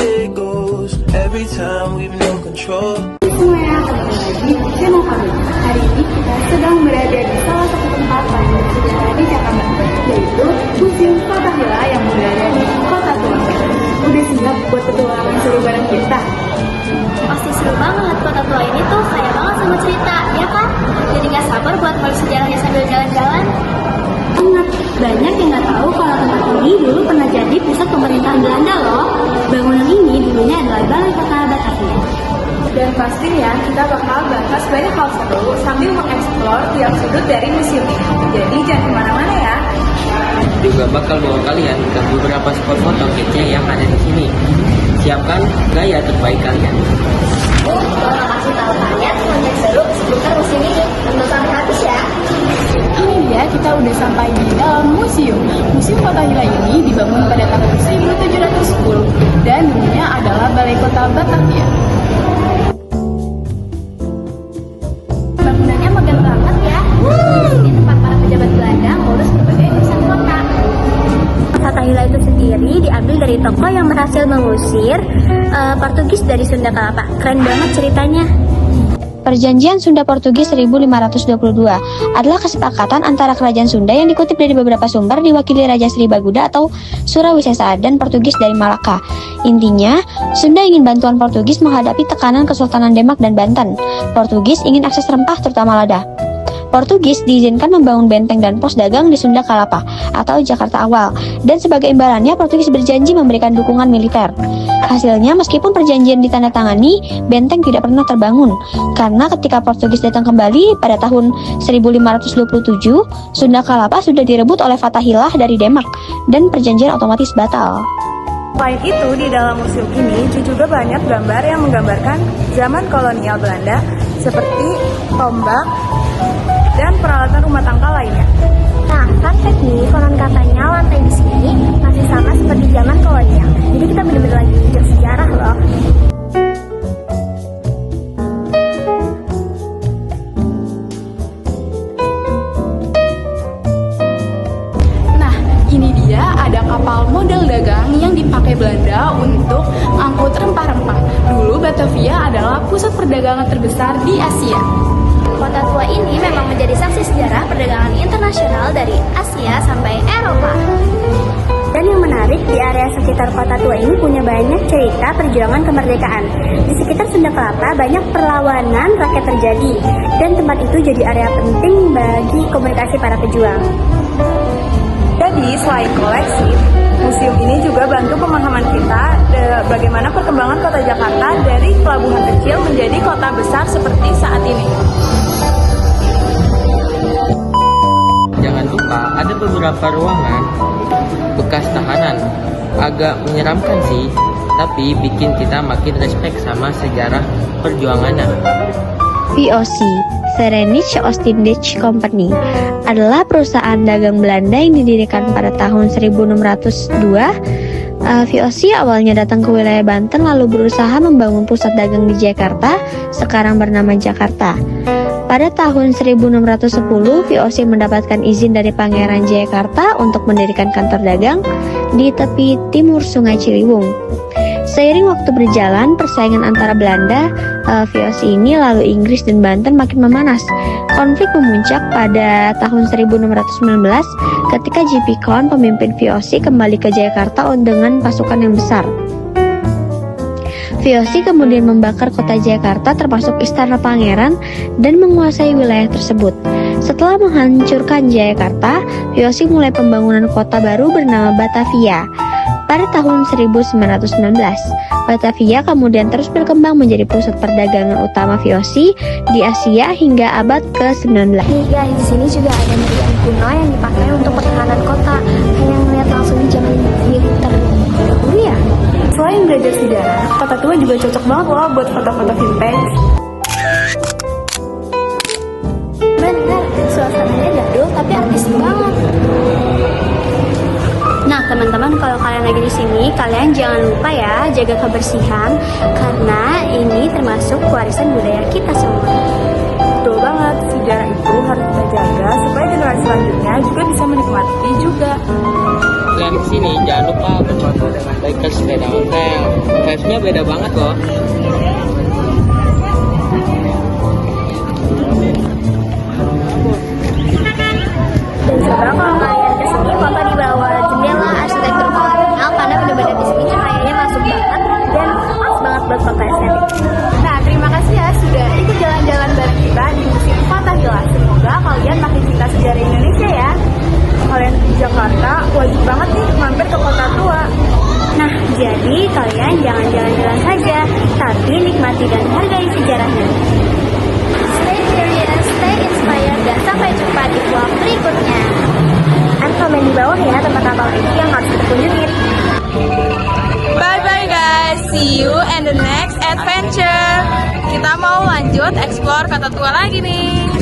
it goes. Every time we've no control. Semuanya akan kembali di channel kami. Hari ini kita sedang berada di salah satu tempat paling bersejarah di Jakarta, yaitu Museum Fathahillah yang berada di Kota Tua. Udah siap buat petualangan seru bareng kita? Pasti seru banget, Kota Tua ini tuh kaya banget sama cerita, ya kan? Jadi gak sabar buat ngulik sejarahnya sambil jalan-jalan. Ingat, banyak yang nggak tahu kalau tempat ini dulu pernah jadi pusat pemerintahan Belanda loh. Bangunan ini dulunya adalah Balai Kota Batavia. Dan pastinya kita bakal bahas banyak hal seru sambil mengeksplor tiap sudut dari museum ini. Jadi jangan kemana-mana ya. Juga bakal bawa kalian ke beberapa spot foto kece yang ada di sini. Siapkan gaya terbaik kalian. Bakal kasih tahu kalian semuanya seru seputar museum ini. Tonton sampai habis ya. Ini dia, kita udah sampai di dalam museum. Museum Fathahillah ini dibangun pada tahun 1710 dan dulunya adalah Balai Kota Batavia. Bangunannya megah banget ya. Ini tempat para pejabat Belanda ngurus berbagai urusan kota. Fathahillah itu sendiri diambil dari tokoh yang berhasil mengusir Portugis dari Sunda Kelapa. Keren banget ceritanya. Perjanjian Sunda-Portugis 1522 adalah kesepakatan antara Kerajaan Sunda yang dikutip dari beberapa sumber diwakili Raja Sri Baguda atau Surawisesa dan Portugis dari Malaka. Intinya, Sunda ingin bantuan Portugis menghadapi tekanan Kesultanan Demak dan Banten. Portugis ingin akses rempah terutama lada. Portugis diizinkan membangun benteng dan pos dagang di Sunda Kelapa atau Jakarta Awal, dan sebagai imbalannya Portugis berjanji memberikan dukungan militer. Hasilnya, meskipun perjanjian ditandatangani, benteng tidak pernah terbangun, karena ketika Portugis datang kembali pada tahun 1527, Sunda Kelapa sudah direbut oleh Fathahillah dari Demak, dan perjanjian otomatis batal. Selain itu, di dalam museum ini juga banyak gambar yang menggambarkan zaman kolonial Belanda seperti tombak dan peralatan rumah tangga lainnya. Nah, fun fact nih, konon katanya lantai di sini masih sama seperti zaman kolonial. Jadi kita benar-benar lagi belajar sejarah loh. Nah, ini dia ada kapal modal dagang yang dipakai Belanda untuk angkut rempah-rempah. Dulu Batavia adalah pusat perdagangan terbesar di Asia. Kota Tua ini memang menjadi saksi sejarah perdagangan internasional dari Asia sampai Eropa. Dan yang menarik, di area sekitar Kota Tua ini punya banyak cerita perjuangan kemerdekaan. Di sekitar Sunda Kelapa banyak perlawanan rakyat terjadi, dan tempat itu jadi area penting bagi komunikasi para pejuang. Jadi, selain koleksi, museum ini juga bantu pemahaman kita bagaimana perkembangan kota Jakarta dari pelabuhan kecil menjadi kota besar seperti saat ini. Jangan lupa ada beberapa ruangan bekas tahanan. Agak menyeramkan sih, tapi bikin kita makin respect sama sejarah perjuangannya. VOC, Verenigde Oostindische Company, adalah perusahaan dagang Belanda yang didirikan pada tahun 1602. VOC awalnya datang ke wilayah Banten lalu berusaha membangun pusat dagang di Jakarta, sekarang bernama Jakarta. Pada tahun 1610, VOC mendapatkan izin dari Pangeran Jayakarta untuk mendirikan kantor dagang di tepi timur Sungai Ciliwung. Seiring waktu berjalan, persaingan antara Belanda, VOC ini, lalu Inggris dan Banten makin memanas. Konflik memuncak pada tahun 1619 ketika J.P. Cohn, pemimpin VOC, kembali ke Jakarta dengan pasukan yang besar. VOC kemudian membakar kota Jakarta termasuk Istana Pangeran dan menguasai wilayah tersebut. Setelah menghancurkan Jakarta, VOC mulai pembangunan kota baru bernama Batavia. Pada tahun 1919, Batavia kemudian terus berkembang menjadi pusat perdagangan utama VOC di Asia hingga abad ke-19. Nih guys, di sini juga ada meriam kuno yang dipakai untuk pertahanan kota. Kayak ngeliat langsung di zaman militer dahulu ya. Selain belajar sejarah, Kota Tua juga cocok banget loh buat foto-foto vintage. Bener, suasananya jadul tapi artistik banget. Nah teman-teman, kalau kalian lagi di sini, kalian jangan lupa ya jaga kebersihan karena ini termasuk warisan budaya kita semua. Betul banget, sejarah itu harus kita jaga supaya generasi selanjutnya juga bisa menikmati juga. kalian kesini, jangan lupa berfoto dengan Bikers Sepeda Hotel. Vibes-nya beda banget loh. Dan coba kalau kalian kesini foto di bawah jendela arsitektur kolonial karena benar-benar di sini cahayanya masuk banget dan pas banget buat foto estetik. Nah, terima kasih ya sudah ikut jalan-jalan bareng kita di Museum Fathahillah. Semoga kalian makin cinta sejarah Indonesia ya. Kalian di Jakarta wajib banget nih mampir ke Kota Tua. Nah, jadi kalian jangan jalan-jalan saja, tapi nikmati dan hargai sejarahnya. Stay curious, stay inspired, dan sampai jumpa di vlog berikutnya. Dan komen di bawah ya tempat-tempat lagi yang harus kita kunjungin. Bye-bye guys, see you in the next adventure. Kita mau lanjut explore Kota Tua lagi nih.